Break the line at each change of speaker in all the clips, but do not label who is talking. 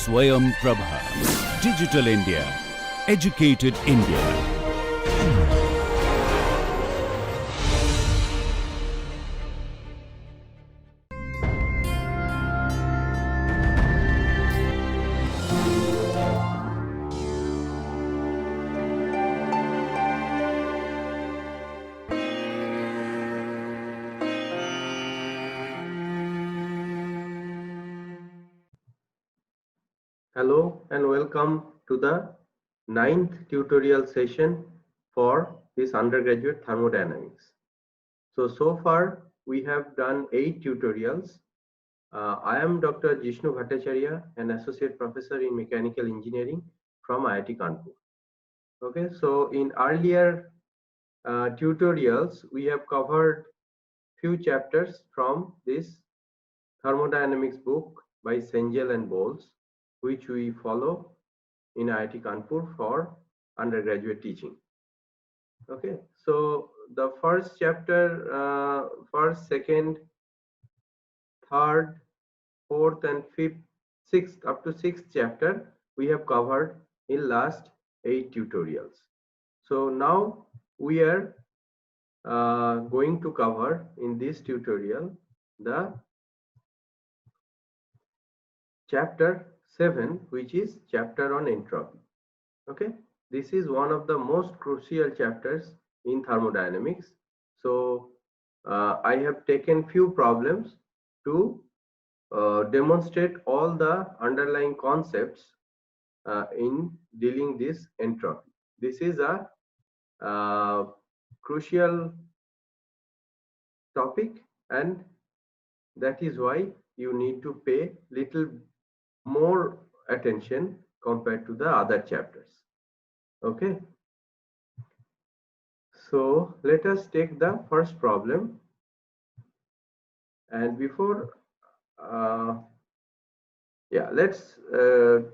Swayam Prabha. Digital India. Educated India.
Hello and welcome to the 9th tutorial session for this undergraduate thermodynamics. So far we have done 8 tutorials. I am Dr. Jishnu Bhattacharya, an associate professor in mechanical engineering from IIT Kanpur. Okay, so in earlier tutorials we have covered few chapters from this thermodynamics book by Cengel and Bowles, which we follow in IIT Kanpur for undergraduate teaching. Okay, so the first chapter, first, second, third, fourth, and fifth, sixth, up to sixth chapter we have covered in last 8 tutorials. So now we are going to cover in this tutorial the chapter 7, which is chapter on entropy. Okay, this is one of the most crucial chapters in thermodynamics. So I have taken few problems to demonstrate all the underlying concepts in dealing this entropy. This is a crucial topic, and that is why you need to pay little more attention compared to the other chapters. Okay, so let us take the first problem, and before let's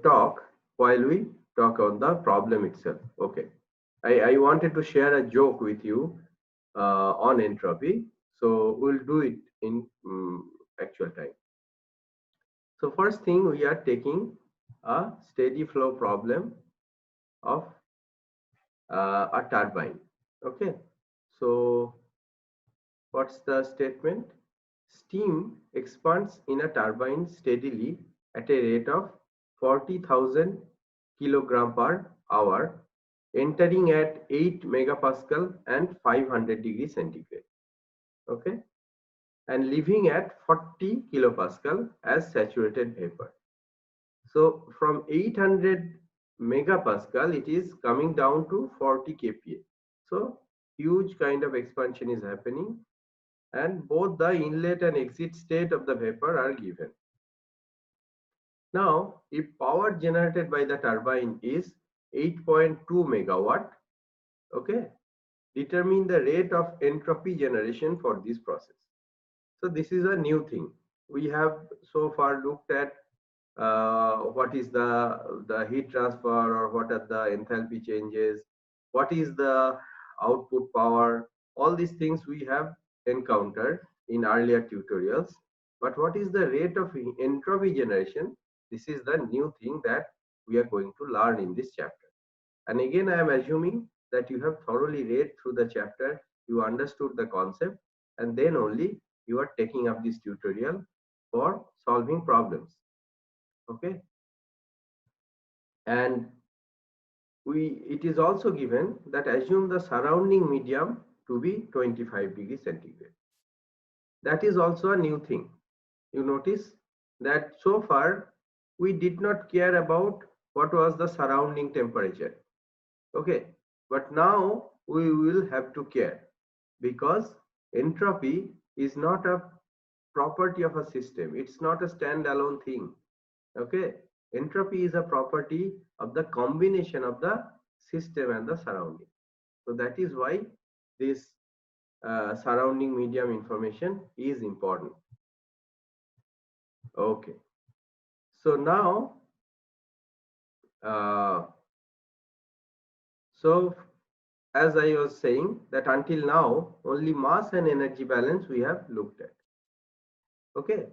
talk while we talk on the problem itself. Okay, I wanted to share a joke with you on entropy, so we'll do it in actual time. So first thing, we are taking a steady flow problem of a turbine. Okay, so what's the statement? Steam expands in a turbine steadily at a rate of 40,000 kilogram per hour, entering at 8 megapascal and 500 degrees centigrade. Okay, and leaving at 40 kilopascal as saturated vapor. So from 800 megapascal, it is coming down to 40 kPa. So huge kind of expansion is happening, and both the inlet and exit state of the vapor are given. Now, if power generated by the turbine is 8.2 megawatt, okay, determine the rate of entropy generation for this process. So this is a new thing. We have so far looked at what is the heat transfer, or what are the enthalpy changes, what is the output power. All these things we have encountered in earlier tutorials, but what is the rate of entropy generation? This is the new thing that we are going to learn in this chapter. And again, I am assuming that you have thoroughly read through the chapter, you understood the concept, and then only you are taking up this tutorial for solving problems. Okay, and it is also given that assume the surrounding medium to be 25 degrees centigrade. That is also a new thing. You notice that so far we did not care about what was the surrounding temperature. Okay, but now we will have to care, because entropy is not a property of a system. It's not a standalone thing. Okay, entropy is a property of the combination of the system and the surrounding. So that is why this surrounding medium information is important. Okay, so now so as I was saying, that until now only mass and energy balance we have looked at. Okay,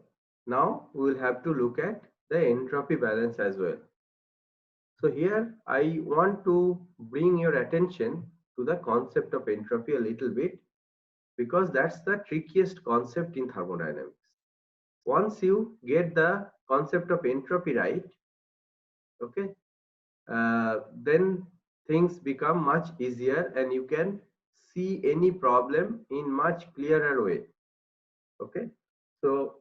now we will have to look at the entropy balance as well. So here I want to bring your attention to the concept of entropy a little bit, because that's the trickiest concept in thermodynamics. Once you get the concept of entropy right, okay, then things become much easier and you can see any problem in much clearer way. Okay, so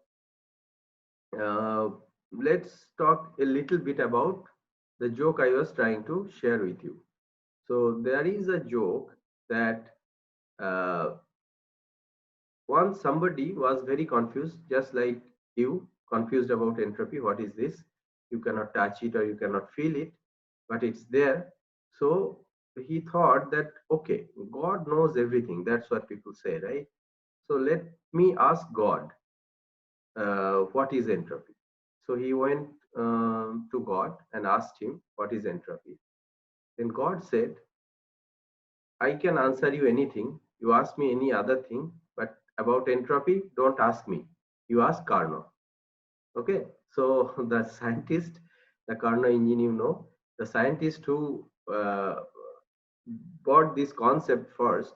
uh, let's talk a little bit about the joke I was trying to share with you. So there is a joke that uh, once somebody was very confused, just like you, confused about entropy. What is this? You cannot touch it or you cannot feel it, but it's there. So he thought that, okay, God knows everything. That's what people say, right? So let me ask God, what is entropy? So he went to God and asked him, what is entropy? Then God said, I can answer you anything. You ask me any other thing, but about entropy, don't ask me. You ask Carnot. Okay. So the scientist, the Carnot engine, the scientist who bought this concept first,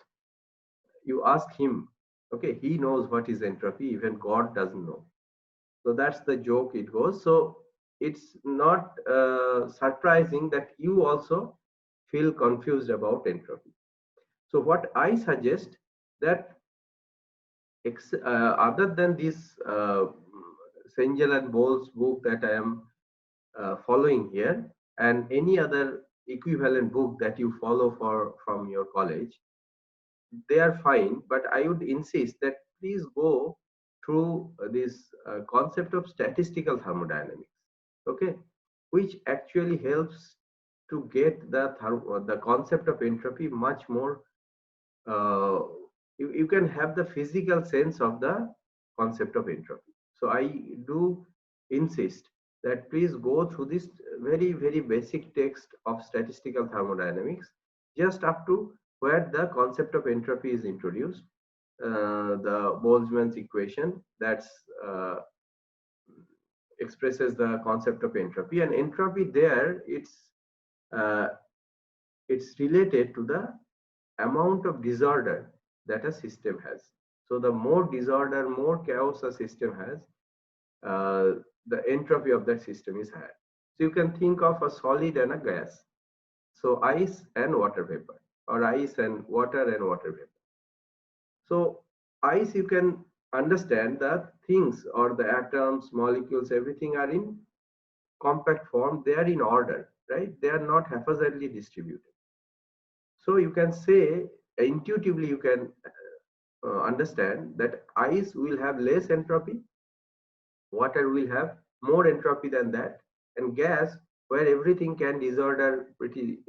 you ask him. Okay, he knows what is entropy. Even God doesn't know. So that's the joke it goes. So it's not surprising that you also feel confused about entropy. So what I suggest that other than this Sengel and Bowles book that I am following here, and any other equivalent book that you follow from your college, they are fine. But I would insist that please go through this concept of statistical thermodynamics, okay, which actually helps to get the concept of entropy much more. uh, you can have the physical sense of the concept of entropy. So I do insist that please go through this very, very basic text of statistical thermodynamics, just up to where the concept of entropy is introduced, the Boltzmann's equation that's expresses the concept of entropy. And entropy there, uh, it's related to the amount of disorder that a system has. So the more disorder, more chaos a system has, the entropy of that system is higher. So you can think of a solid and a gas. So ice and water vapor, or ice and water vapor. So ice, you can understand that things or the atoms, molecules, everything are in compact form. They are in order, right? They are not haphazardly distributed. So you can say, intuitively you can understand that ice will have less entropy, water will have more entropy than that, and gas, where everything can disorder pretty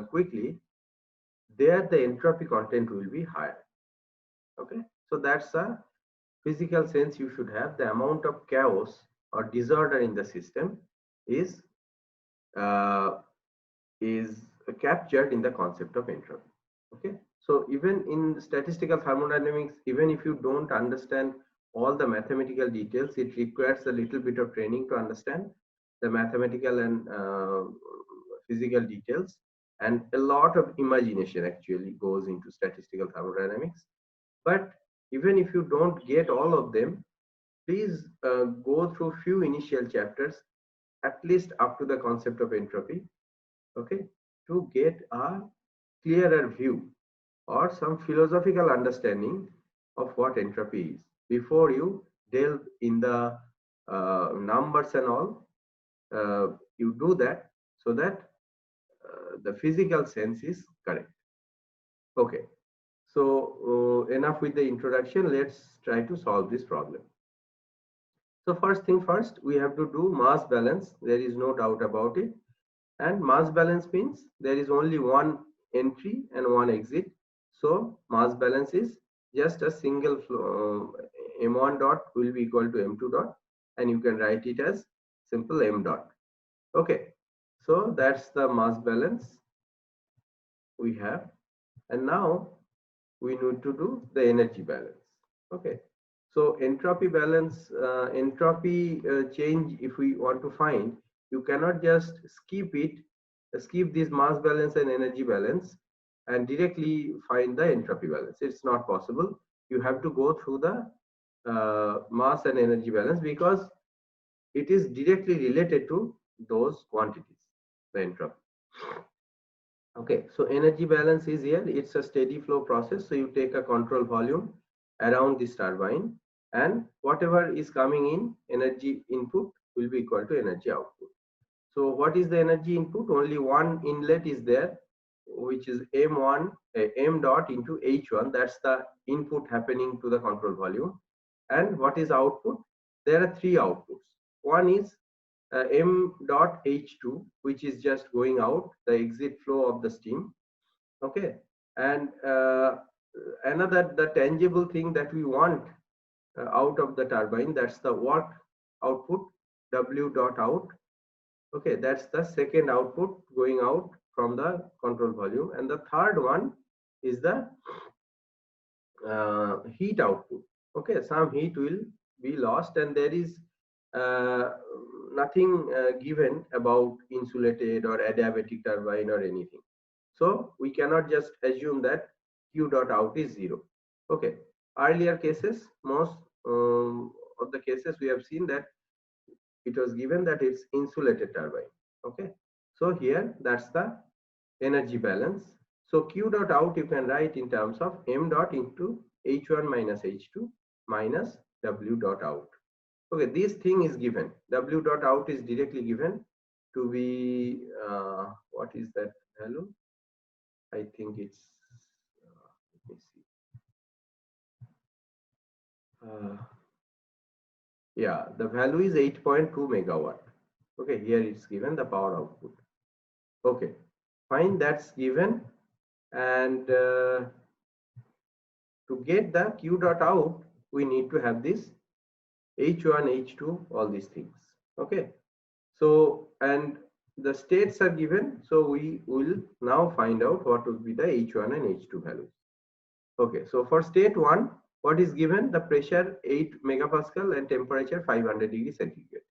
quickly, there the entropy content will be higher. Okay, so that's a physical sense you should have. The amount of chaos or disorder in the system is uh, is captured in the concept of entropy. Okay, so even in statistical thermodynamics, even if you don't understand all the mathematical details, it requires a little bit of training to understand the mathematical and physical details, and a lot of imagination actually goes into statistical thermodynamics. But even if you don't get all of them, please go through few initial chapters, at least up to the concept of entropy, okay, to get a clearer view or some philosophical understanding of what entropy is before you delve in the numbers and all. You do that so that the physical sense is correct. Okay, so enough with the introduction. Let's try to solve this problem. So first thing first, we have to do mass balance. There is no doubt about it. And mass balance means there is only one entry and one exit. So mass balance is just a single flow. M1 dot will be equal to M2 dot, and you can write it as simple M dot. Okay, so that's the mass balance we have. And now we need to do the energy balance. Okay, So entropy balance, entropy change, if we want to find, you cannot just skip it, skip this mass balance and energy balance and directly find the entropy balance. It's not possible. You have to go through the mass and energy balance because it is directly related to those quantities, the entropy. Okay, so energy balance is here. It's a steady flow process. So you take a control volume around this turbine, and whatever is coming in, energy input will be equal to energy output. So what is the energy input? Only one inlet is there, which is M1, M dot into H1. That's the input happening to the control volume. And what is output? There are three outputs. One is M dot H2, which is just going out, the exit flow of the steam. Okay, and another, the tangible thing that we want out of the turbine, that's the work output, W dot out. Okay, that's the second output going out from the control volume. And the third one is the heat output. Okay, some heat will be lost, and there is nothing given about insulated or adiabatic turbine or anything. So we cannot just assume that Q dot out is 0. Okay, earlier cases, most of the cases we have seen that it was given that it's insulated turbine. Okay, so here that's the energy balance. So Q dot out you can write in terms of M dot into H1 minus H2 minus W dot out. Okay, this thing is given. W dot out is directly given to be, what is that value? I think it's, let me see. Yeah, the value is 8.2 megawatt. Okay, here it's given the power output. Okay, fine, that's given. And to get the Q dot out, we need to have this H1, H2, all these things. Okay, so and the states are given, so we will now find out what would be the H1 and H2 values. Okay, so for state 1, what is given? The pressure 8 megapascal and temperature 500 degrees centigrade.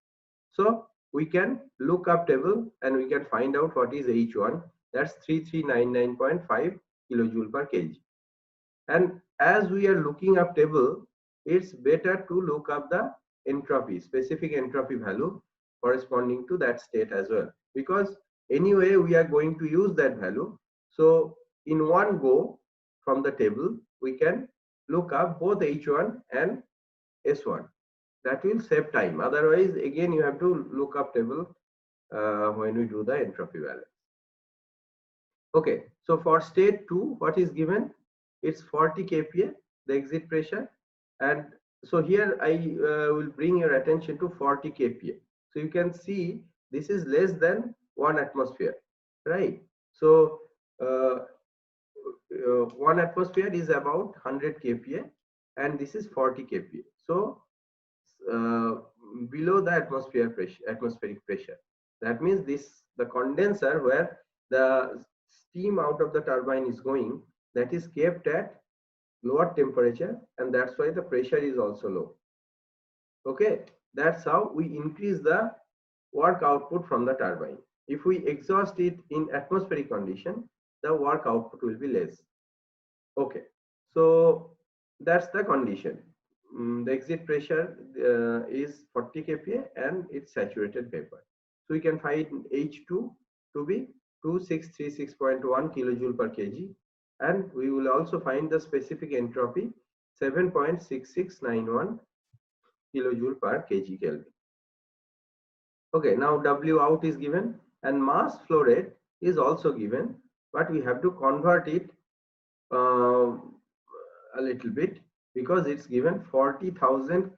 So we can look up table and we can find out what is H1. That's 3399.5 kilojoule per kg. And as we are looking up table, it's better to look up the entropy, specific entropy value corresponding to that state as well, because anyway we are going to use that value. So in one go from the table we can look up both H1 and S1. That will save time. Otherwise again you have to look up table when we do the entropy balance. Okay, so for state 2, what is given? It's 40 kPa, the exit pressure. And so here I will bring your attention to 40 kPa. So you can see this is less than 1 atmosphere, right? So 1 atmosphere is about 100 kPa and this is 40 kPa. So below the atmospheric pressure. That means the condenser where the steam out of the turbine is going, that is kept at lower temperature, and that's why the pressure is also low. Okay, that's how we increase the work output from the turbine. If we exhaust it in atmospheric condition, the work output will be less. Okay, so that's the condition. The exit pressure is 40 kPa and it's saturated vapor. So we can find H2 to be 2636.1 kilojoule per kg, and we will also find the specific entropy 7.6691 kilojoule per kg Kelvin. Okay, now W out is given and mass flow rate is also given, but we have to convert it a little bit because it's given 40,000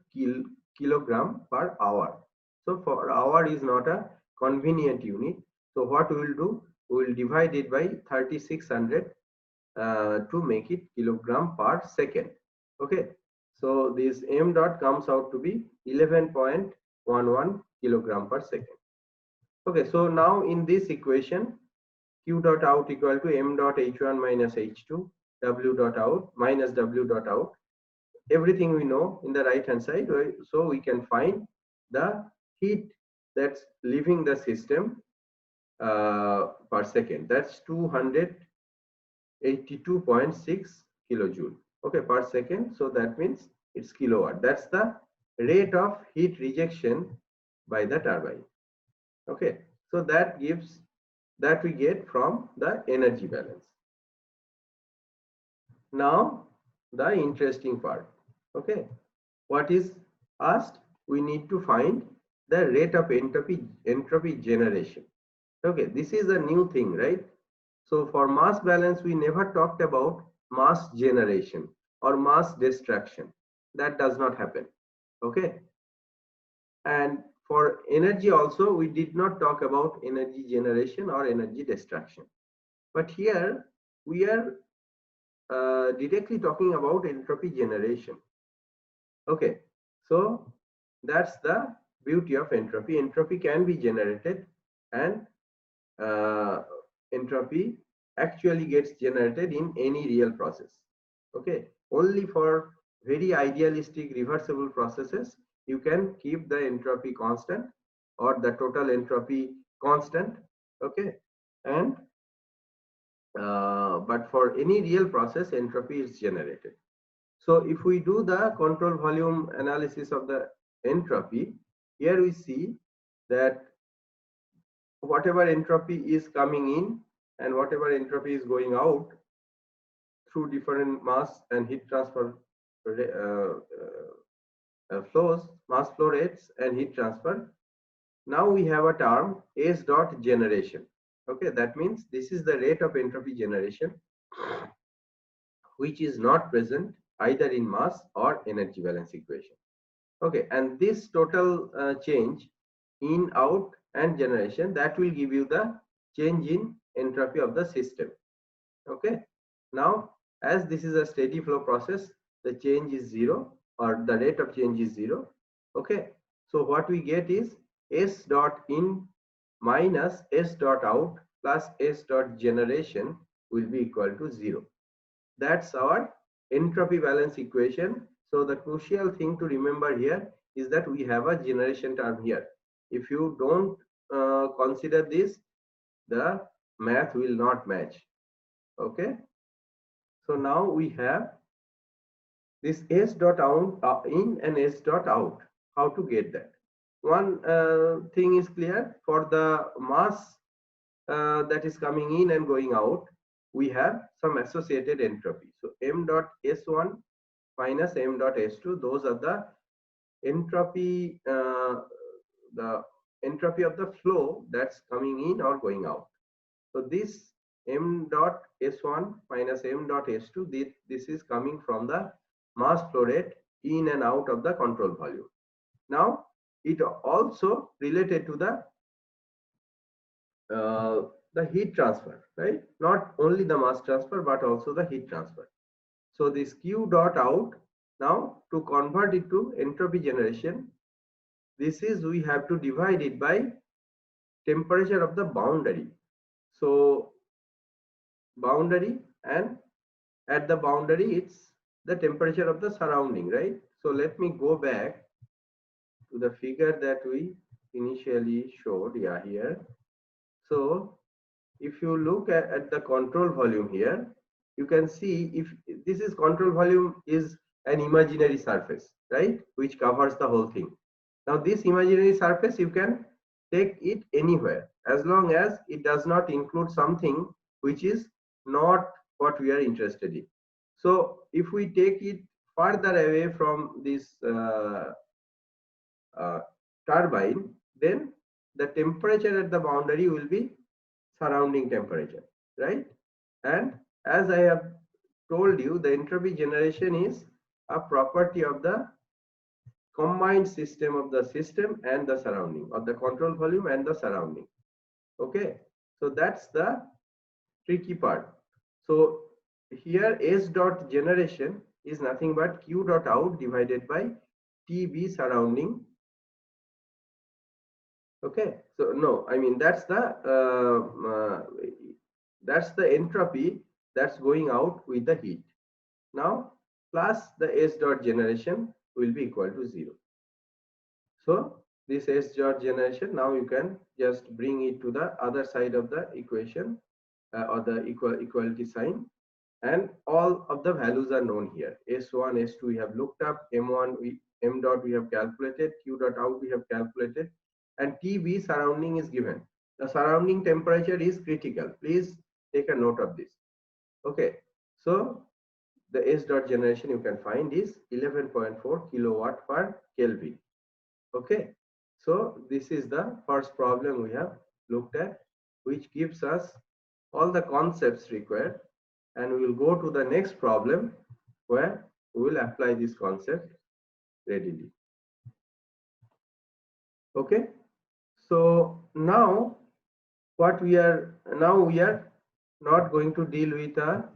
kilogram per hour. So for hour is not a convenient unit. So what we will do, we will divide it by 3600 to make it kilogram per second. Okay, so this m dot comes out to be 11.11 kilogram per second. Okay, so now in this equation, Q dot out equal to m dot h1 minus h2, W dot out minus W dot out. everything we know in the right hand side. So we can find the heat that's leaving the system per second. That's 282.6 kilojoule, okay, per second. So that means it's kilowatt. That's the rate of heat rejection by the turbine. Okay, so that gives, that we get from the energy balance. Now the interesting part. Okay, what is asked? We need to find the rate of entropy generation. Okay, this is a new thing, right? So for mass balance, we never talked about mass generation or mass destruction. That does not happen. Okay, and for energy also, we did not talk about energy generation or energy destruction. But here we are directly talking about entropy generation. Okay, so that's the beauty of entropy. Entropy can be generated, and entropy actually gets generated in any real process. Okay, only for very idealistic reversible processes you can keep the entropy constant or the total entropy constant. Okay, and but for any real process, entropy is generated. So if we do the control volume analysis of the entropy, here we see that whatever entropy is coming in and whatever entropy is going out through different mass and heat transfer flows, mass flow rates and heat transfer. Now we have a term S dot generation. Okay, that means this is the rate of entropy generation, which is not present either in mass or energy balance equation. Okay, and this total change in, out and generation, that will give you the change in entropy of the system. Okay, now as this is a steady flow process, the change is zero, or the rate of change is zero. Okay, so what we get is S dot in minus S dot out plus S dot generation will be equal to zero. That's our entropy balance equation. So the crucial thing to remember here is that we have a generation term here. If you don't consider this, the math will not match. Okay, so now we have this S dot out in and S dot out. How to get that? One thing is clear: for the mass that is coming in and going out, we have some associated entropy. So m dot S1 minus m dot S2, those are the entropy, the entropy of the flow that's coming in or going out. So this m dot S1 minus m dot S2, this is coming from the mass flow rate in and out of the control volume. Now it also related to the heat transfer, right? Not only the mass transfer but also the heat transfer. So this Q dot out, now to convert it to entropy generation, this is, we have to divide it by temperature of the boundary. So boundary, and at the boundary it's the temperature of the surrounding, right? So let me go back to the figure that we initially showed. Yeah, here. So if you look at the control volume here, you can see, if this is control volume, is an imaginary surface, right, which covers the whole thing. Now this imaginary surface, you can take it anywhere as long as it does not include something which is not what we are interested in. So if we take it further away from this turbine, then the temperature at the boundary will be surrounding temperature, right? And as I have told you, the entropy generation is a property of the combined system of the system and the surrounding, of the control volume and the surrounding. Okay, so that's the tricky part. So here S dot generation is nothing but Q dot out divided by TB surrounding. Okay, so no, I mean that's the entropy that's going out with the heat. Now plus the S dot generation will be equal to 0. So this S dot generation, now you can just bring it to the other side of the equation, or the equality sign, and all of the values are known here. S1, S2 we have looked up, M dot we have calculated, Q dot out we have calculated, and TB surrounding is given. The surrounding temperature is critical. Please take a note of this. Okay, so the S dot generation you can find is 11.4 kilowatt per Kelvin. Okay, so this is the first problem we have looked at, which gives us all the concepts required, and we will go to the next problem where we will apply this concept readily. Okay, so now we are not going to deal with a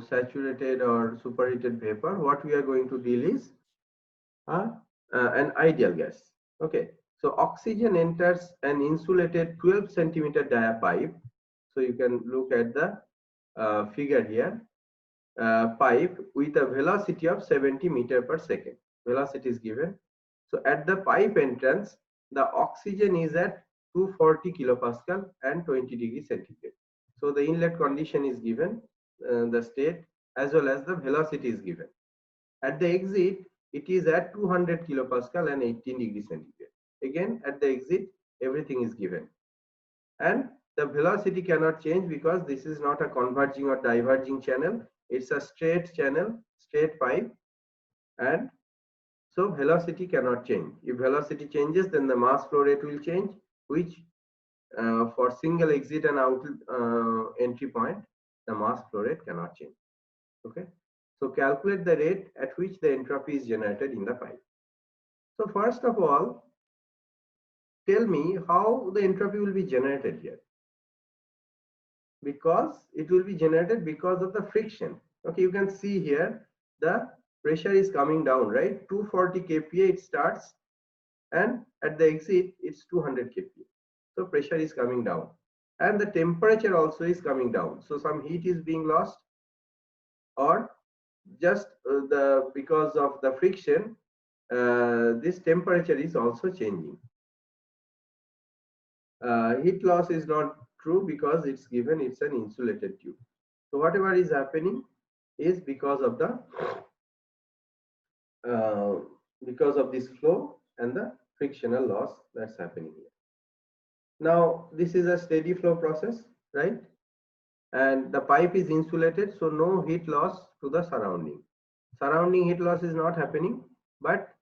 saturated or superheated vapor. What we are going to deal is an ideal gas. Okay, so oxygen enters an insulated 12 centimeter dia pipe. So you can look at the figure here. Pipe with a velocity of 70 meter per second. Velocity is given. So at the pipe entrance, the oxygen is at 240 kilopascal and 20 degrees centigrade. So the inlet condition is given, the state as well as the velocity is given. At the exit, it is at 200 kilopascal and 18 degrees centigrade. Again, at the exit, everything is given. And the velocity cannot change because this is not a converging or diverging channel. It's a straight channel, straight pipe, and so velocity cannot change. If velocity changes, then the mass flow rate will change, which for single exit and out entry point, the mass flow rate cannot change. Okay, so calculate the rate at which the entropy is generated in the pipe. So first of all, tell me how the entropy will be generated here. Because it will be generated because of the friction. Okay, you can see here the pressure is coming down, right? 240 kPa it starts, and at the exit it's 200 kPa. So pressure is coming down, and the temperature also is coming down. So some heat is being lost, or just because of the friction, this temperature is also changing. Heat loss is not true because it's given it's an insulated tube. So whatever is happening is because of this flow and the frictional loss that's happening here. Now this is a steady flow process, right? And the pipe is insulated, so no heat loss to the surrounding. Surrounding heat loss is not happening, but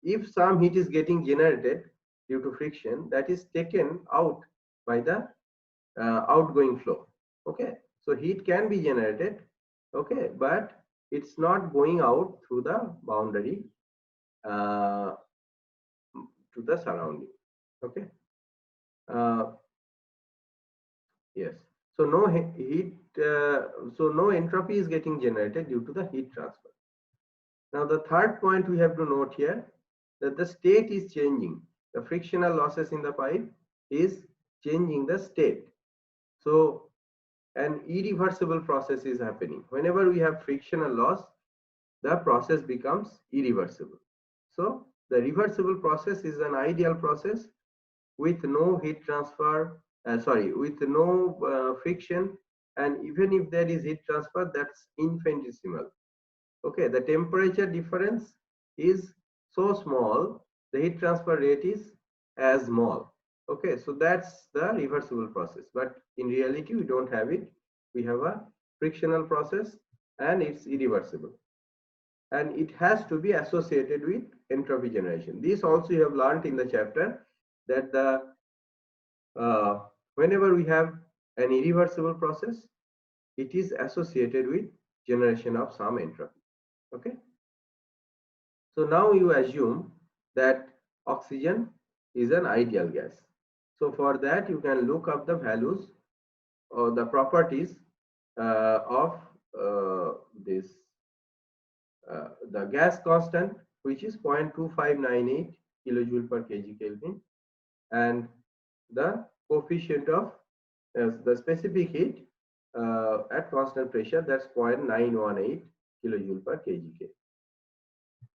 if some heat is getting generated due to friction, that is taken out by the outgoing flow. Okay, so heat can be generated, okay, but it's not going out through the boundary to the surrounding. Okay, yes, so no heat, so no entropy is getting generated due to the heat transfer. Now the third point we have to note here, that the state is changing. The frictional losses in the pipe is changing the state. So an irreversible process is happening. Whenever we have frictional loss, the process becomes irreversible. So the reversible process is an ideal process with no heat transfer, with no friction, and even if there is heat transfer, that's infinitesimal. Okay, the temperature difference is so small, the heat transfer rate is as small. Okay, so that's the reversible process, but in reality we don't have it. We have a frictional process and it's irreversible, and it has to be associated with entropy generation. This also you have learned in the chapter, that the whenever we have an irreversible process, it is associated with generation of some entropy. Okay, so now you assume that oxygen is an ideal gas. So for that you can look up the values or the properties of this the gas constant, which is 0.2598 kilojoule per kg Kelvin, and the coefficient of the specific heat at constant pressure, that's 0.918 kilojoule per kg.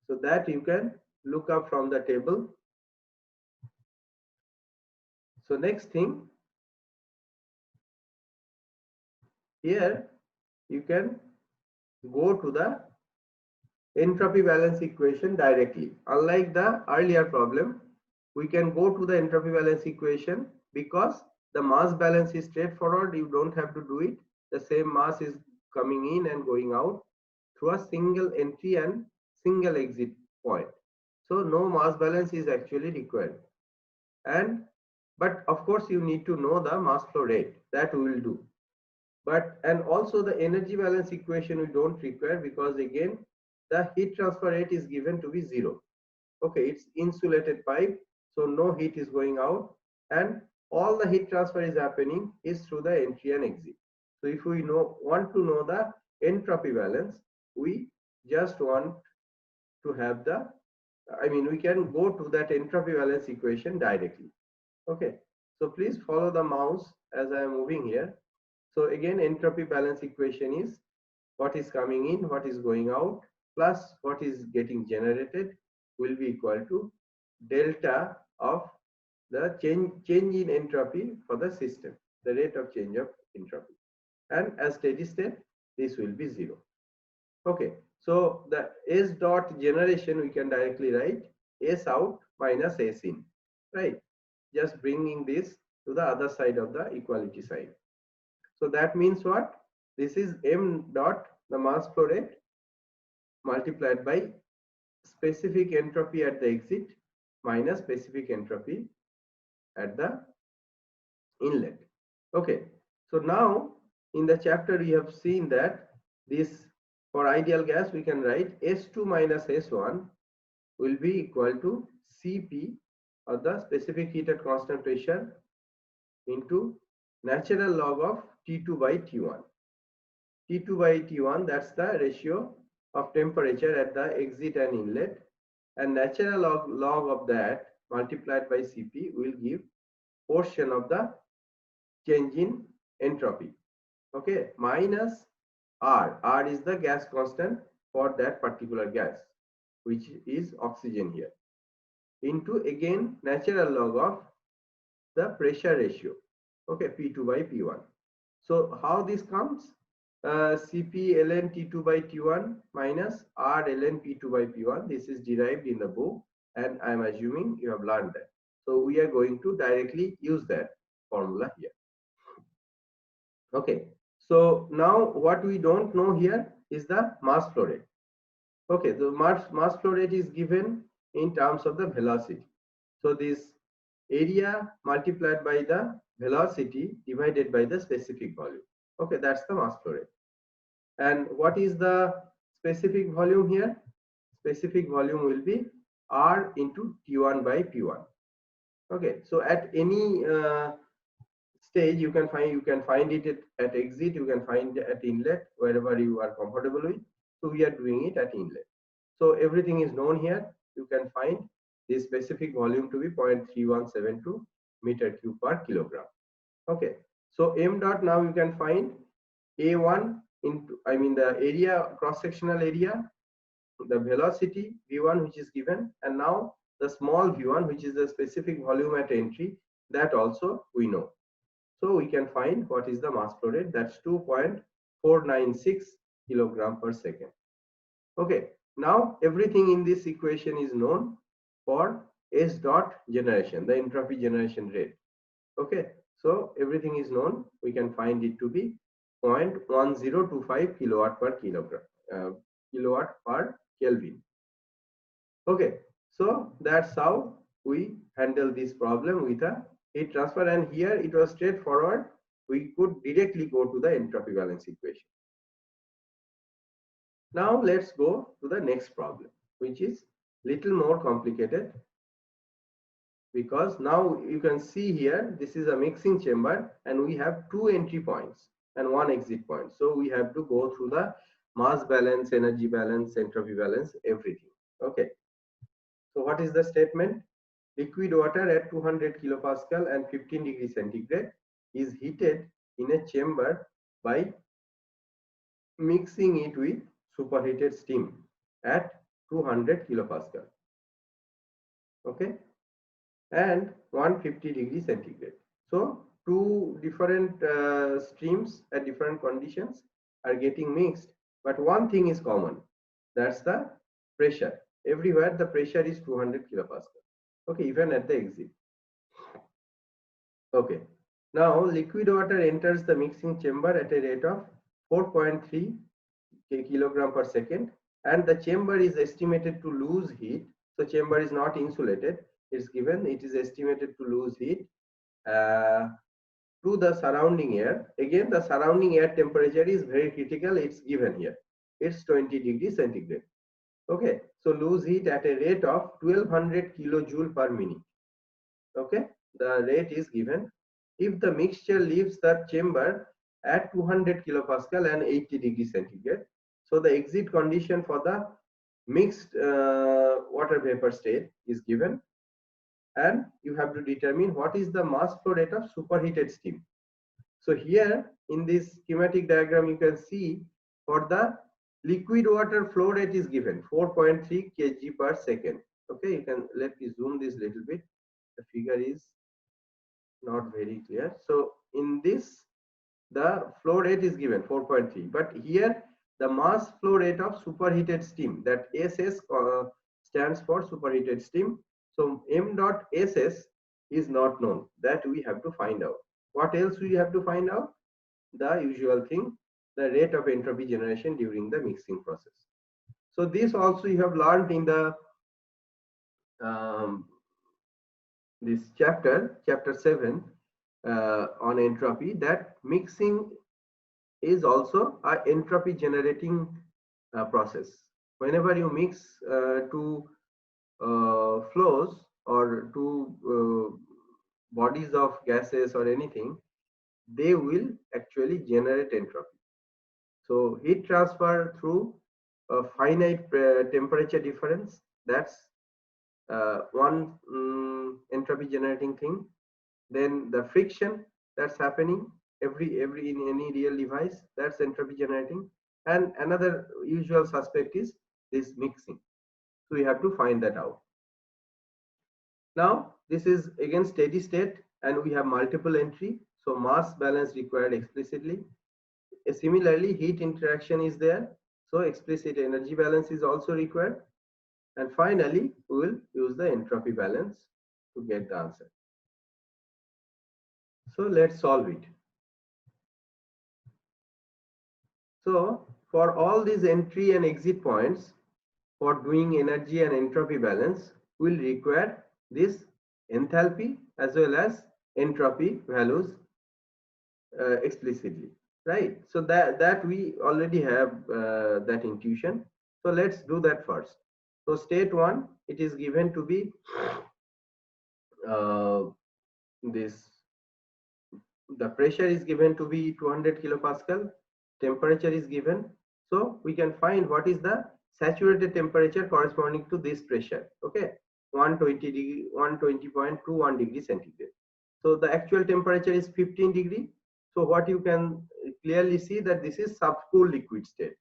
So that you can look up from the table. So next thing, here you can go to the entropy balance equation directly. Unlike the earlier problem, we can go to the entropy balance equation because the mass balance is straightforward. You don't have to do it. The same mass is coming in and going out through a single entry and single exit point. So no mass balance is actually required. But of course you need to know the mass flow rate. That we will do. And also the energy balance equation we don't require, because again the heat transfer rate is given to be 0. Okay, it's insulated pipe, so no heat is going out, and all the heat transfer is happening is through the entry and exit. So if we want to know the entropy balance, we just want to have we can go to that entropy balance equation directly. Okay, so please follow the mouse as I am moving here. So again, entropy balance equation is what is coming in, what is going out, plus what is getting generated will be equal to delta of the change in entropy for the system, the rate of change of entropy. And as steady state, this will be 0. Okay, so the S dot generation we can directly write S out minus S in, right? Just bringing this to the other side of the equality side. So that means what? This is m dot, the mass flow rate, multiplied by specific entropy at the exit minus specific entropy at the inlet. Okay, so now in the chapter we have seen that this, for ideal gas we can write S2 minus S1 will be equal to Cp, or the specific heat at constant pressure, into natural log of T2 by T1. T2 by T1, that's the ratio of temperature at the exit and inlet, and natural log of that multiplied by Cp will give portion of the change in entropy. Okay, minus R. R is the gas constant for that particular gas, which is oxygen here, into again natural log of the pressure ratio. Okay, P2 by P1. So how this comes? Cp ln T2 by T1 minus R ln P2 by P1. This is derived in the book, and I am assuming you have learned that. So we are going to directly use that formula here. Okay, so now what we don't know here is the mass flow rate. Okay, the mass flow rate is given in terms of the velocity. So this area multiplied by the velocity divided by the specific volume. Okay, that's the mass flow rate. And what is the specific volume here? Specific volume will be R into T1 by P1. Okay, so at any stage you can find it at exit, you can find it at inlet, wherever you are comfortable with. So we are doing it at inlet. So everything is known here. You can find the specific volume to be 0.3172 meter cube per kilogram. Okay, so m dot, now you can find A1 into, the area, cross-sectional area, the velocity V1 which is given, and now the small v1 which is the specific volume at entry, that also we know. So we can find what is the mass flow rate, that's 2.496 kilogram per second. Okay, now everything in this equation is known for S dot generation, the entropy generation rate. Okay, so everything is known. We can find it to be 0.1025 kilowatt per kilogram, kilowatt per Kelvin. Okay, so that's how we handle this problem with a heat transfer, and here it was straightforward. We could directly go to the entropy balance equation. Now let's go to the next problem, which is little more complicated, because now you can see here this is a mixing chamber and we have 2 entry points and 1 exit point. So we have to go through the mass balance, energy balance, entropy balance, everything. Okay, so what is the statement? Liquid water at 200 kilopascal and 15 degrees centigrade is heated in a chamber by mixing it with superheated steam at 200 kilopascal. Okay, and 150 degrees centigrade. So two different streams at different conditions are getting mixed, but one thing is common, that's the pressure. Everywhere the pressure is 200 kilopascal. Okay, even at the exit. Okay, now liquid water enters the mixing chamber at a rate of 4.3 kilogram per second, and the chamber is estimated to lose heat. So chamber is not insulated, it's given it is estimated to lose heat to the surrounding air. Again, the surrounding air temperature is very critical, it's given here, it's 20 degrees centigrade. Okay, so lose heat at a rate of 1200 kilojoule per minute. Okay, the rate is given if the mixture leaves the chamber at 200 kilopascal and 80 degrees centigrade. So the exit condition for the mixed water vapor state is given, and you have to determine what is the mass flow rate of superheated steam. So here in this schematic diagram you can see for the liquid water flow rate is given 4.3 kg per second. Okay, you can let me zoom this little bit, the figure is not very clear. So in this the flow rate is given 4.3, but here the mass flow rate of superheated steam, that SS stands for superheated steam. So m dot SS is not known, that we have to find out. What else we have to find out? The usual thing, the rate of entropy generation during the mixing process. So this also you have learned in the this chapter 7 on entropy, that mixing is also a entropy generating process. Whenever you mix two flows or two bodies of gases or anything, they will actually generate entropy. So heat transfer through a finite temperature difference, that's one entropy generating thing. Then the friction that's happening every in any real device, that's entropy generating. And another usual suspect is this mixing, so we have to find that out. Now this is again steady state and we have multiple entry, so mass balance required explicitly. Similarly, heat interaction is there, so explicit energy balance is also required. And finally we will use the entropy balance to get the answer. So let's solve it. So for all these entry and exit points, for doing energy and entropy balance, will require this enthalpy as well as entropy values explicitly, right? So that we already have that intuition. So let's do that first. So state 1, it is given to be the pressure is given to be 200 kilopascal, temperature is given. So we can find what is the saturated temperature corresponding to this pressure. Okay, 120.21 degree centigrade. So the actual temperature is 15 degree. So what you can clearly see that this is subcooled liquid state.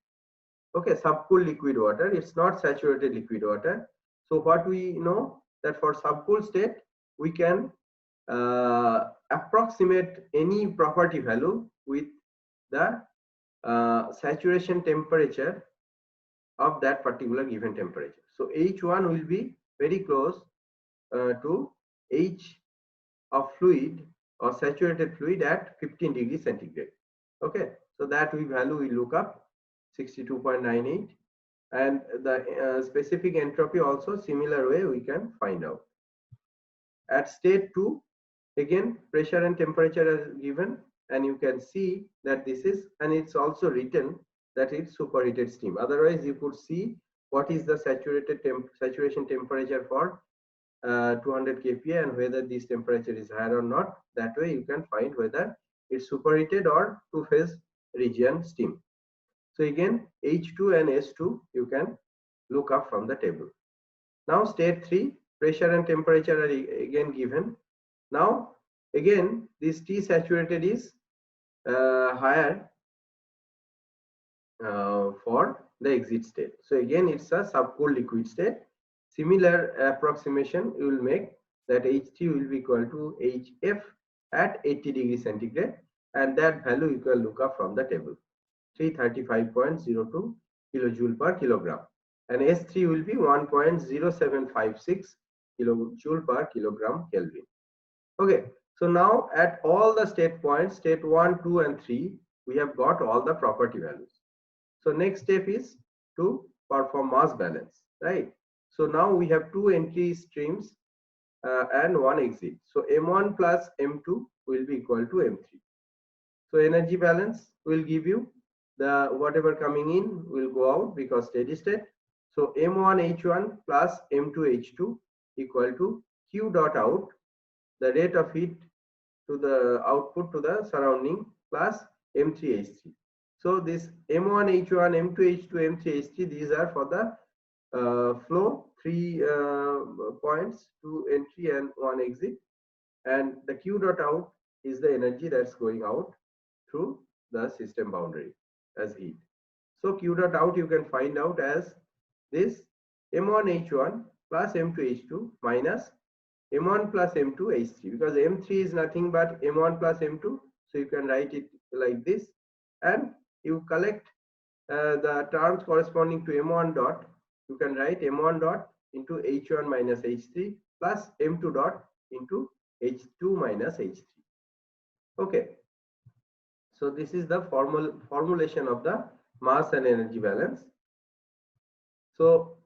Okay, subcooled liquid water, it's not saturated liquid water. So what we know that for subcooled state we can approximate any property value with the saturation temperature of that particular given temperature. So H1 will be very close to H of fluid or saturated fluid at 15 degrees centigrade. Okay, so that value we look up 62.98, and the specific entropy also similar way we can find out. At state 2, again pressure and temperature are given, and you can see that this is, and it's also written that it's superheated steam. Otherwise you could see what is the saturation temperature for 200 kPa and whether this temperature is higher or not. That way you can find whether it's superheated or two-phase region steam. So again H2 and S2 you can look up from the table. Now state 3, pressure and temperature are again given. Now again this T saturated is higher for the exit state. So again, it's a subcooled liquid state. Similar approximation you will make, that H3 will be equal to HF at 80 degrees centigrade, and that value you can look up from the table, 335.02 kilojoule per kilogram, and S3 will be 1.0756 kilojoule per kilogram Kelvin. Okay, so now at all the state points, state 1, 2 and 3, we have got all the property values. So next step is to perform mass balance, right? So now we have two entry streams and one exit. So M1 plus M2 will be equal to M3. So energy balance will give you the whatever coming in will go out because steady state. So M1 H1 plus M2 H2 equal to Q dot out, the rate of heat to the output to the surrounding, plus M3 H3. So this M1 H1, M2 H2, M3 H3, these are for the flow, 3 points, 2 entry and 1 exit, and the Q dot out is the energy that's going out through the system boundary as heat. So Q dot out you can find out as this M1 H1 plus M2 H2 minus M1 plus M2 H3, because M3 is nothing but M1 plus M2, so you can write it like this, and you collect the terms corresponding to M1 dot. You can write M1 dot into H1 minus H3 plus M2 dot into H2 minus H3. Okay, so this is the formulation of the mass and energy balance. So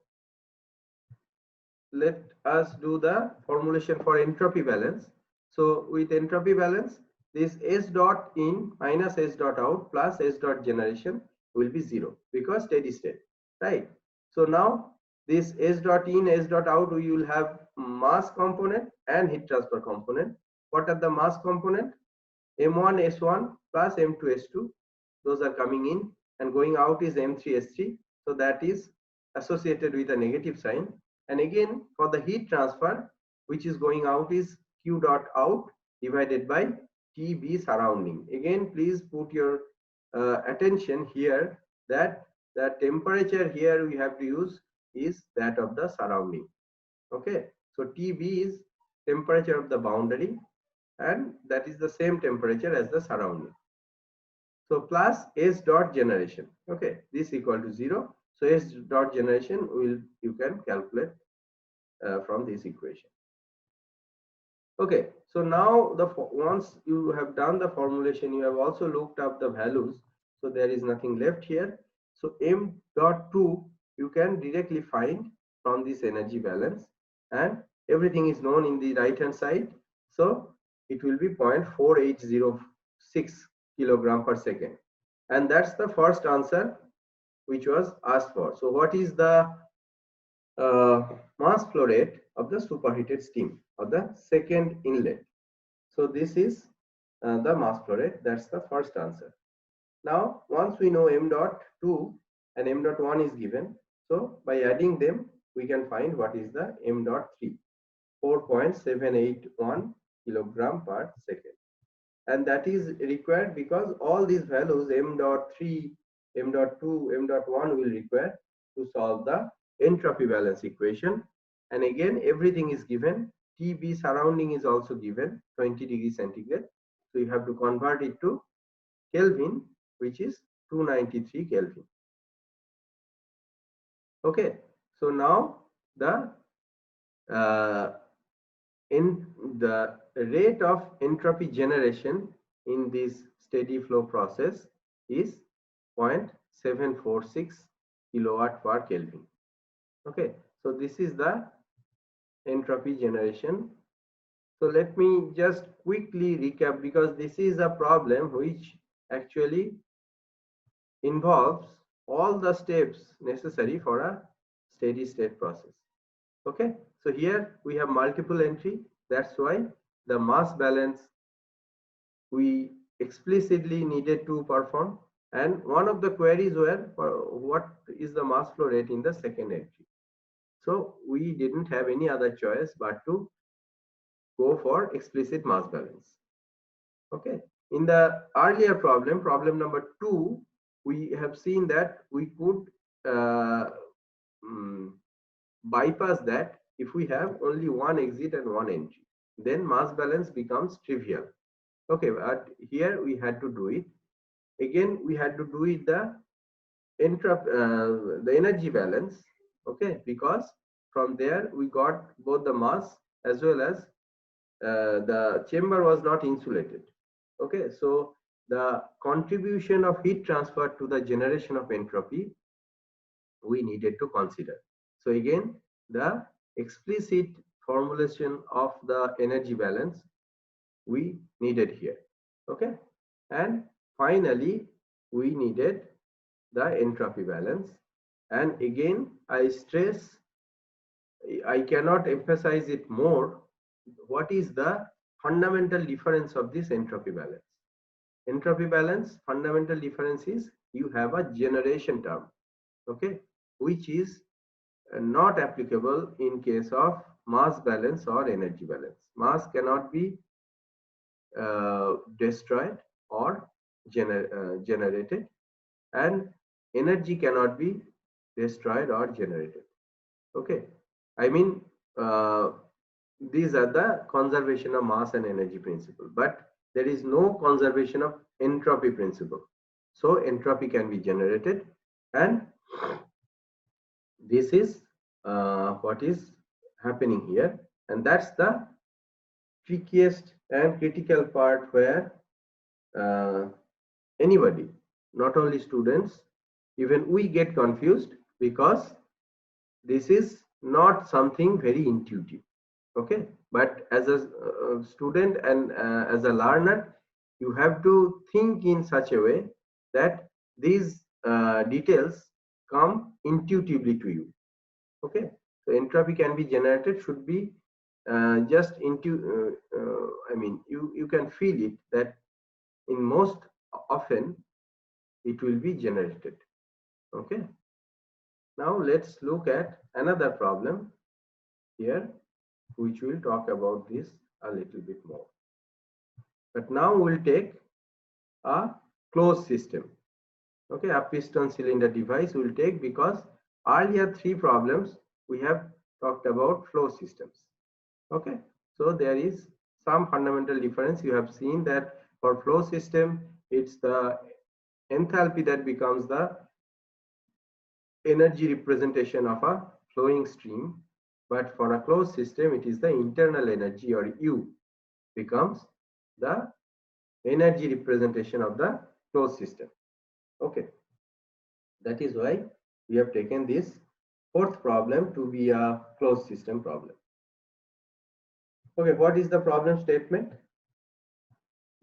let us do the formulation for entropy balance. So with entropy balance, this S dot in minus S dot out plus S dot generation will be 0 because steady state, right? So now this S dot in, S dot out, we will have mass component and heat transfer component. What are the mass component? M1 S1 plus M2 S2, those are coming in, and going out is M3 S3, so that is associated with a negative sign. And again, for the heat transfer, which is going out is Q dot out divided by TB surrounding. Again, please put your attention here that the temperature here we have to use is that of the surrounding. Okay, so TB is temperature of the boundary, and that is the same temperature as the surrounding. So plus S dot generation. Okay, this equal to 0. So S dot generation you can calculate from this equation. Okay, so now once you have done the formulation, you have also looked up the values. So there is nothing left here. So M dot 2 you can directly find from this energy balance, and everything is known in the right hand side. So it will be 0.4806 kilogram per second, and that's the first answer which was asked for. So what is the mass flow rate of the superheated steam of the second inlet? So this is the mass flow rate. That's the first answer. Now once we know M dot 2 and M dot 1 is given, so by adding them we can find what is the M dot 3, 4.781 kilogram per second, and that is required because all these values M dot 3, M dot 2, M dot 1 will require to solve the entropy balance equation. And again, everything is given. TB surrounding is also given, 20 degrees centigrade. So you have to convert it to Kelvin, which is 293 Kelvin. Okay, so now the rate of entropy generation in this steady flow process is 0.746 kilowatt per Kelvin. Okay, so this is the entropy generation. So let me just quickly recap, because this is a problem which actually involves all the steps necessary for a steady state process. Okay, so here we have multiple entry. That's why the mass balance we explicitly needed to perform, and one of the queries were what is the mass flow rate in the second entry. So we didn't have any other choice but to go for explicit mass balance. Okay, in the earlier problem number 2, we have seen that we could uh, bypass that if we have only one exit and one entry. Then mass balance becomes trivial. Okay, but here we had to do it. Again, we had to do it the energy balance. Okay, because from there we got both the mass as well as the chamber was not insulated. Okay, so the contribution of heat transfer to the generation of entropy we needed to consider. So again, the explicit formulation of the energy balance we needed here. Okay, and finally we needed the entropy balance. And again, I stress, I cannot emphasize it more, what is the fundamental difference of this entropy balance. Entropy balance fundamental difference is you have a generation term, okay, which is not applicable in case of mass balance or energy balance. Mass cannot be destroyed or generated, and energy cannot be destroyed or generated. Okay, I mean, these are the conservation of mass and energy principle, but there is no conservation of entropy principle. So entropy can be generated, and this is what is happening here, and that's the trickiest and critical part where uh, anybody, not only students, even we get confused, because this is not something very intuitive. Okay, but as a student and as a learner, you have to think in such a way that these details come intuitively to you. Okay, so entropy can be generated should be just into I mean, you can feel it that in most often it will be generated. Okay, now let's look at another problem here, which will talk about this a little bit more. But now we'll take a closed system. Okay, a piston cylinder device we'll take, because earlier three problems we have talked about flow systems. Okay, so there is some fundamental difference. You have seen that for flow system, it's the enthalpy that becomes the energy representation of a flowing stream, but for a closed system, it is the internal energy, or U, becomes the energy representation of the closed system. Okay, that is why we have taken this fourth problem to be a closed system problem. Okay, what is the problem statement?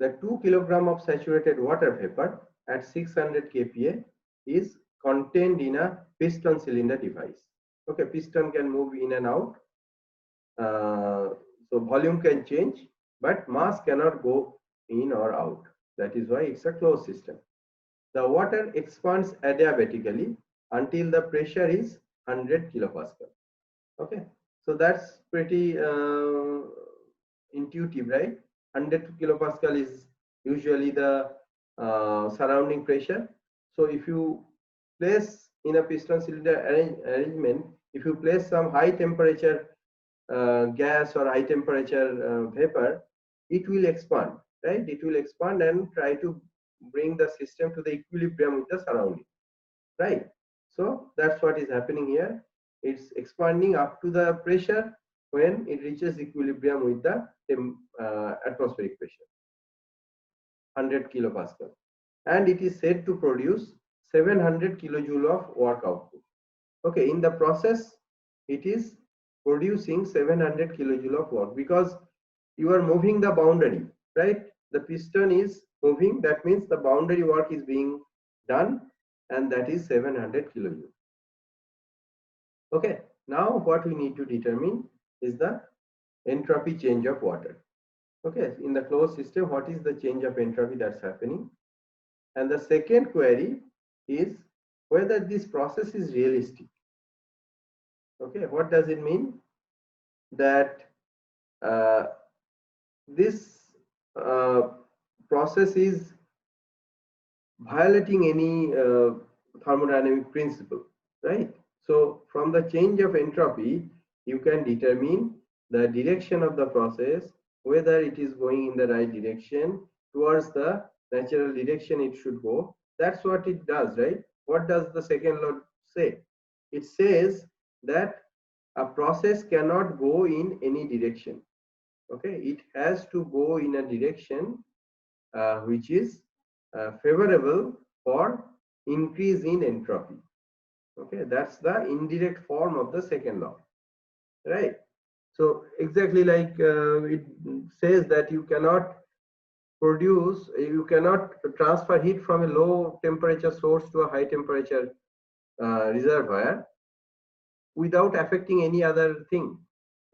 The 2 kg of saturated water vapor at 600 kPa is contained in a piston cylinder device. Okay, piston can move in and out, so volume can change, but mass cannot go in or out. That is why it's a closed system. The water expands adiabatically until the pressure is 100 kilopascal. Okay, so that's pretty intuitive, right? 100 kilopascal is usually the surrounding pressure. So if you place in a piston cylinder arrangement, if you place some high temperature gas or high temperature vapor, it will expand, right? It will expand and try to bring the system to the equilibrium with the surrounding, right? So that's what is happening here. It's expanding up to the pressure when it reaches equilibrium with the atmospheric pressure, 100 kilopascal, and it is said to produce 700 kilojoule of work output. Okay, in the process, it is producing 700 kilojoule of work, because you are moving the boundary, right? The piston is moving, that means the boundary work is being done, and that is 700 kilojoule. Okay, now what we need to determine is the entropy change of water. Okay, in the closed system, what is the change of entropy that's happening? And the second query is whether this process is realistic. Okay, what does it mean? That this process is violating any thermodynamic principle. right? So from the change of entropy, you can determine the direction of the process, whether it is going in the right direction towards the natural direction it should go. That's what it does, right? What does the second law say? It says that a process cannot go in any direction. Okay, it has to go in a direction which is favorable for increase in entropy. Okay, that's the indirect form of the second law, right? So exactly like it says that you cannot transfer heat from a low temperature source to a high temperature reservoir without affecting any other thing,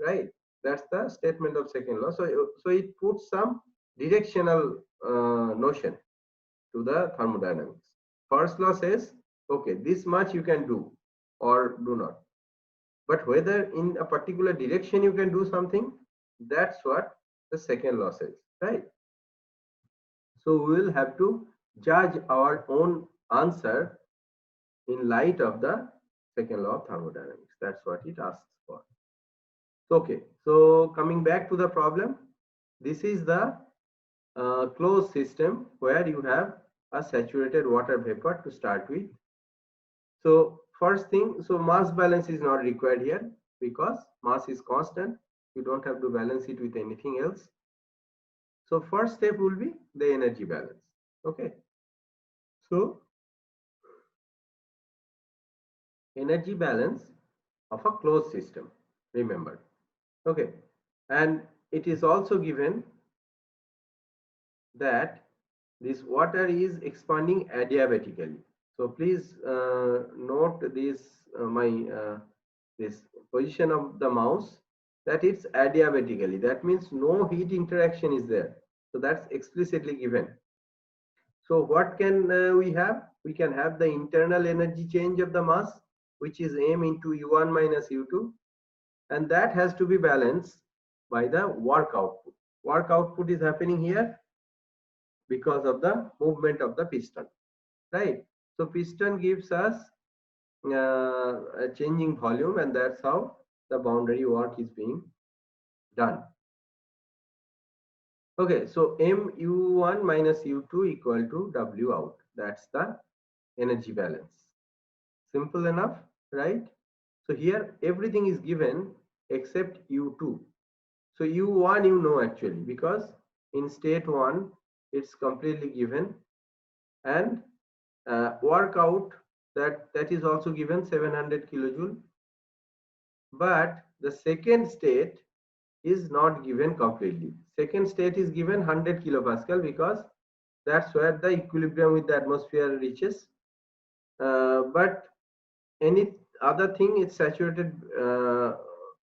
right? That's the statement of second law. So it puts some directional notion to the thermodynamics. First law says, okay, this much you can do or do not. But whether in a particular direction you can do something, that's what the second law says, right? So we will have to judge our own answer in light of the second law of thermodynamics. That's what it asks for. Okay, so coming back to the problem, this is the closed system where you have a saturated water vapor to start with. So first thing, so mass balance is not required here because mass is constant. You don't have to balance it with anything else. So first step will be the energy balance. Okay. So energy balance of a closed system, remember. Okay. And it is also given that this water is expanding adiabatically. So please note this position of the mouse, that it's adiabatically. That means no heat interaction is there. So that's explicitly given. So what can we have? We can have the internal energy change of the mass, which is m into u1 minus u2, and that has to be balanced by the work output. Work output is happening here because of the movement of the piston, right? So piston gives us a changing volume, and that's how the boundary work is being done. Okay, so mu1 minus u2 equal to w out. That's the energy balance. Simple enough, right? So here everything is given except u2. So u1 you know actually, because in state 1 it's completely given, and work out that is also given 700 kilojoule, but the second state is not given completely. Second state is given 100 kilopascal because that's where the equilibrium with the atmosphere reaches, but any other thing it's saturated,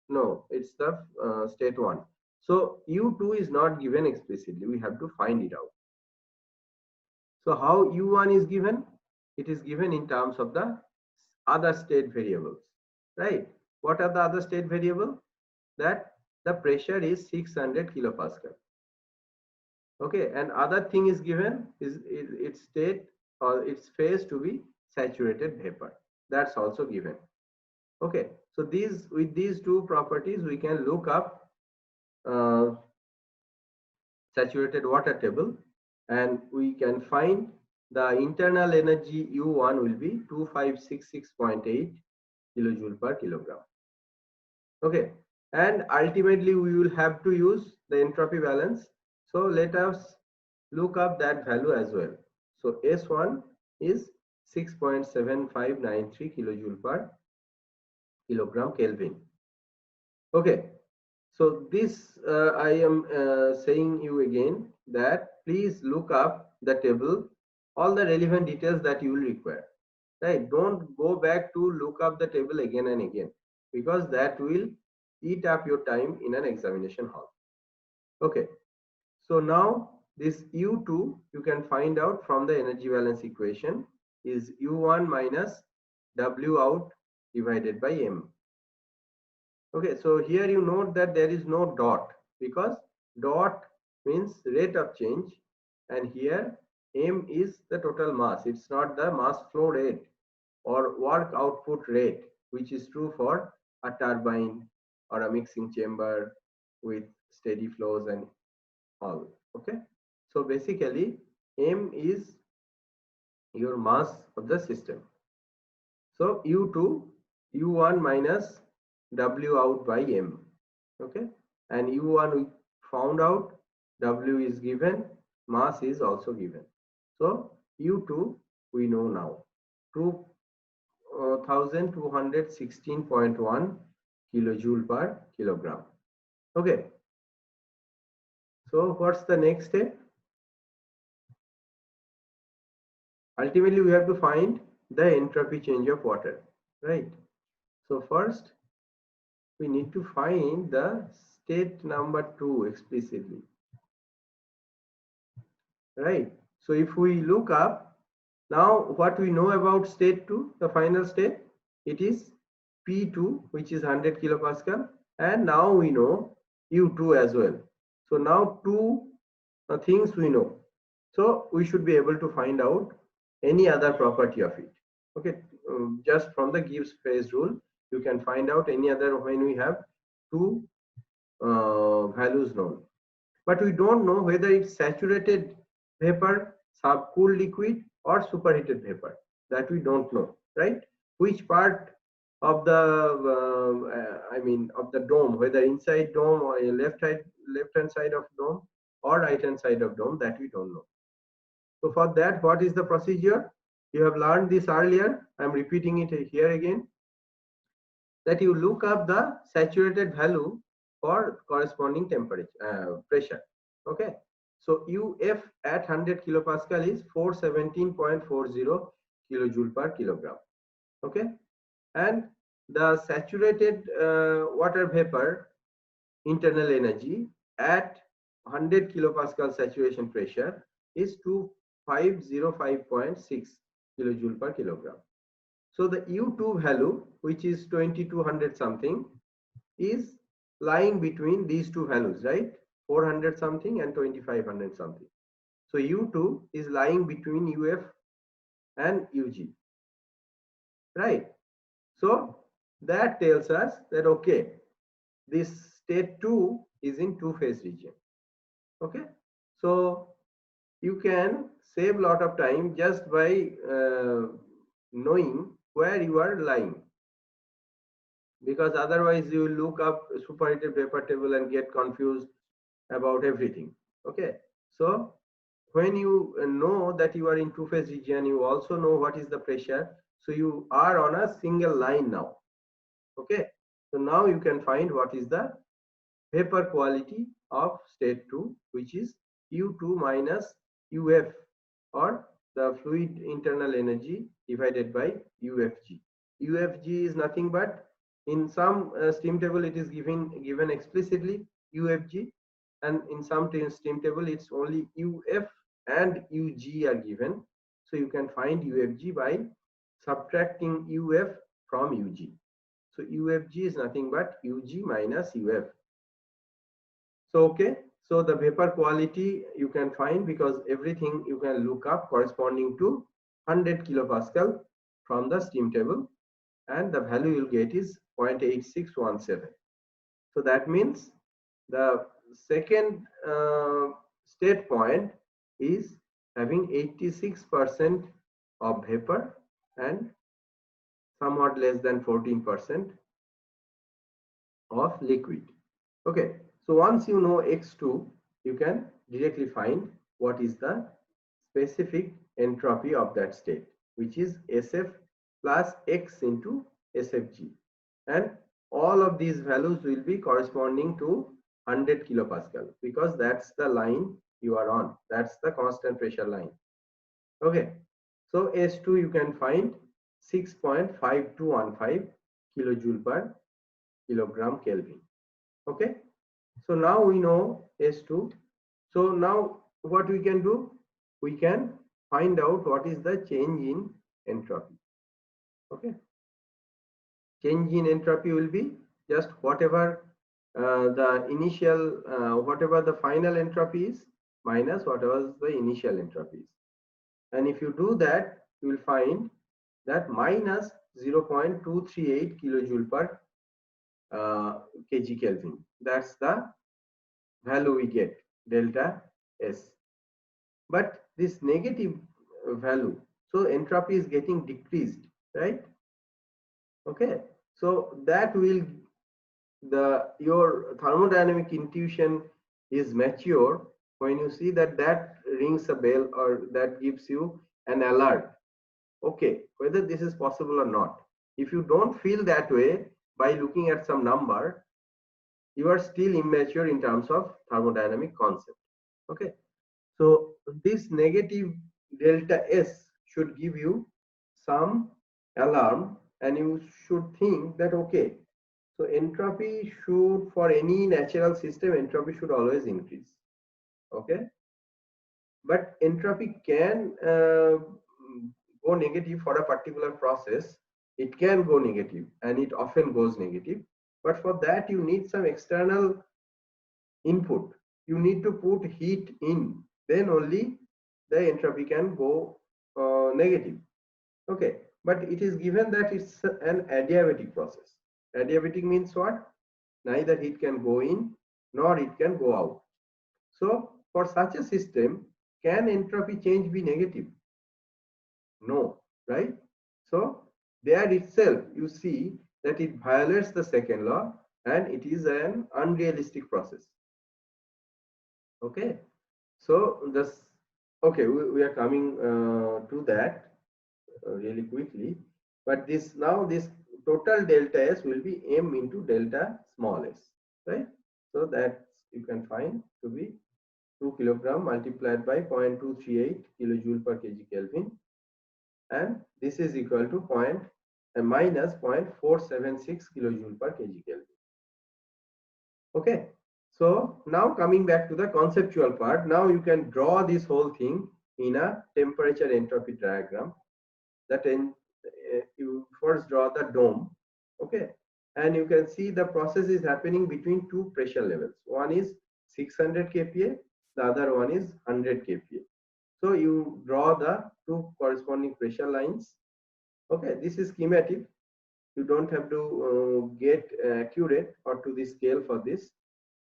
no, it's the state 1. So u2 is not given explicitly, we have to find it out. So how u1 is given? It is given in terms of the other state variables, right? What are the other state variable? That the pressure is 600 kilopascal. Okay, and other thing is given is its state or its phase to be saturated vapor. That's also given. Okay, so with these two properties we can look up saturated water table, and we can find the internal energy U1 will be 2566.8 kilojoule per kilogram. Okay, and ultimately we will have to use the entropy balance. So let us look up that value as well. So S1 is 6.7593 kilojoule per kilogram Kelvin. Okay, so this I am saying you again that please look up the table, all the relevant details that you will require, right? Don't go back to look up the table again and again, because that will eat up your time in an examination hall. Okay, so now this U2 you can find out from the energy balance equation is U1 minus W out divided by M. Okay, so here you note that there is no dot, because dot means rate of change, and here M is the total mass. It's not the mass flow rate or work output rate, which is true for a turbine or a mixing chamber with steady flows and all. Okay, so basically m is your mass of the system. So u2, u1 minus w out by m. Okay, and u1 we found out, w is given, mass is also given. So u2 we know now, 2216.1 kilojoule per kilogram. Okay, so what's the next step? Ultimately we have to find the entropy change of water, right? So first we need to find the state number 2 explicitly, right? So if we look up now what we know about state 2, the final state, it is P2, which is 100 kilopascal, and now we know U2 as well. So now two things we know. So we should be able to find out any other property of it. Okay, just from the Gibbs phase rule, you can find out any other when we have two values known. But we don't know whether it's saturated vapor, subcooled liquid, or superheated vapor. That we don't know, right? Which part of the of the dome, whether inside dome or left hand side of dome or right hand side of dome, that we don't know. So for that, what is the procedure? You have learned this earlier. I'm repeating it here again. That you look up the saturated value for corresponding temperature pressure. Okay. So UF at 100 kilopascal is 417.40 kilojoule per kilogram. Okay. And the saturated water vapor internal energy at 100 kilopascal saturation pressure is 2505.6 kilojoule per kilogram. So the U2 value, which is 2200 something, is lying between these two values, right? 400 something and 2500 something. So U2 is lying between UF and UG, right? So that tells us that, okay, this state 2 is in two-phase region. Okay, so you can save a lot of time just by knowing where you are lying, because otherwise you will look up superheated vapor table and get confused about everything. Okay, so when you know that you are in two-phase region, you also know what is the pressure, so you are on a single line now. Okay, so now you can find what is the vapor quality of state 2, which is U2 minus UF, or the fluid internal energy divided by UFG. UFG is nothing but, in some steam table it is given explicitly UFG, and in some steam table it's only UF and UG are given. So you can find UFG by subtracting UF from UG. So UFG is nothing but UG minus UF. So okay, so the vapor quality you can find, because everything you can look up corresponding to 100 kilopascal from the steam table, and the value you'll get is 0.8617. So that means the second state point is having 86% of vapor and somewhat less than 14% of liquid. Okay, so once you know X2, you can directly find what is the specific entropy of that state, which is SF plus X into SFG. And all of these values will be corresponding to 100 kilopascal, because that's the line you are on. That's the constant pressure line. Okay, so S2 you can find 6.5215 kilojoule per kilogram Kelvin. Okay, so now we know S2. So now what we can do, we can find out what is the change in entropy. Okay, change in entropy will be just whatever the initial whatever the final entropy is minus whatever the initial entropy is. And if you do that, you will find that minus 0.238 kilojoule per kg Kelvin. That's the value we get, delta S. But this negative value, so entropy is getting decreased, right? Okay, so that will, your thermodynamic intuition is mature when you see that rings a bell, or that gives you an alert, okay, whether this is possible or not. If you don't feel that way by looking at some number, you are still immature in terms of thermodynamic concept. Okay, so this negative delta S should give you some alarm, and you should think that, okay, so entropy should, for any natural system, entropy should always increase. Okay, but entropy can go negative for a particular process. It can go negative, and it often goes negative. But for that, you need some external input. You need to put heat in, then only the entropy can go negative. Okay, but it is given that it's an adiabatic process. Adiabatic means what? Neither heat can go in nor it can go out. So for such a system, can entropy change be negative? No, right? So there itself you see that it violates the second law, and it is an unrealistic process. Okay, so this, okay, we are coming to that really quickly, but this, now this total delta S will be m into delta small s, right? So that you can find to be 2 kilogram multiplied by 0.238 kilojoule per kg Kelvin, and this is equal to minus 0.476 kilojoule per kg Kelvin. Okay, so now coming back to the conceptual part, now you can draw this whole thing in a temperature entropy diagram. That you first draw the dome, okay, and you can see the process is happening between two pressure levels. One is 600 kPa, the other one is 100 kPa. So you draw the two corresponding pressure lines. Okay, this is schematic. You don't have to get accurate or to the scale for this.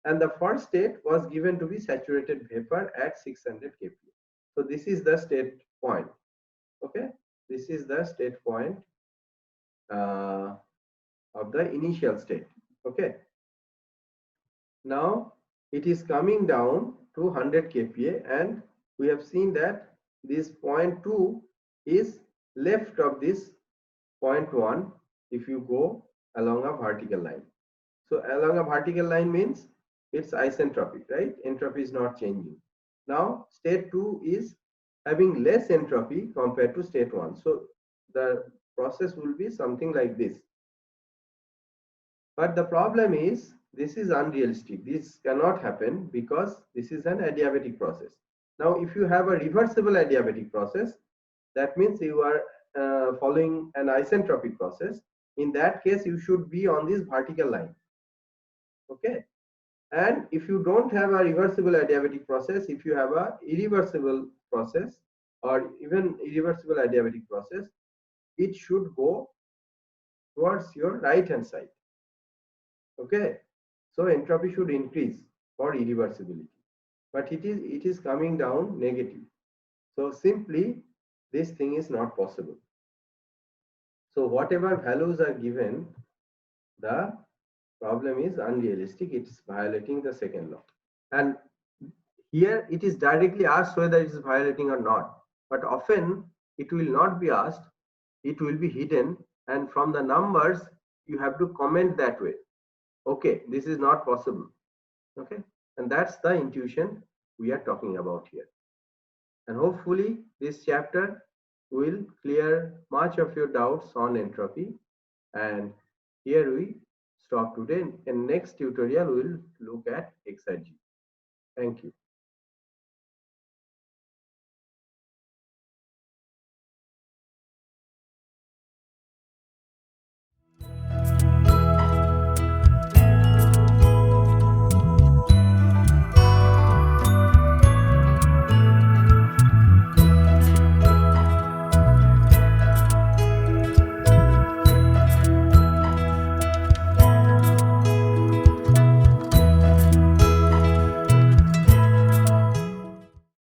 And the first state was given to be saturated vapor at 600 kPa. So this is the state point. Okay, this is the state point of the initial state. Okay, now it is coming down to 100 kPa, and we have seen that this point 2 is left of this point 1 if you go along a vertical line. So along a vertical line means it's isentropic, right? Entropy is not changing. Now state 2 is having less entropy compared to state 1. So the process will be something like this. But the problem is, this is unrealistic. This cannot happen because this is an adiabatic process. Now if you have a reversible adiabatic process, that means you are following an isentropic process. In that case, you should be on this vertical line. Okay, and if you don't have a reversible adiabatic process, if you have a irreversible process or even irreversible adiabatic process, it should go towards your right hand side. Okay, so entropy should increase for irreversibility, but it is coming down negative. So simply this thing is not possible. So whatever values are given, the problem is unrealistic. It's violating the second law. And here it is directly asked whether it is violating or not. But often it will not be asked. It will be hidden. And from the numbers, you have to comment that way. Okay, this is not possible. Okay, and that's the intuition we are talking about here. And hopefully this chapter will clear much of your doubts on entropy. And here we stop today. In next tutorial, we'll look at exergy. Thank you.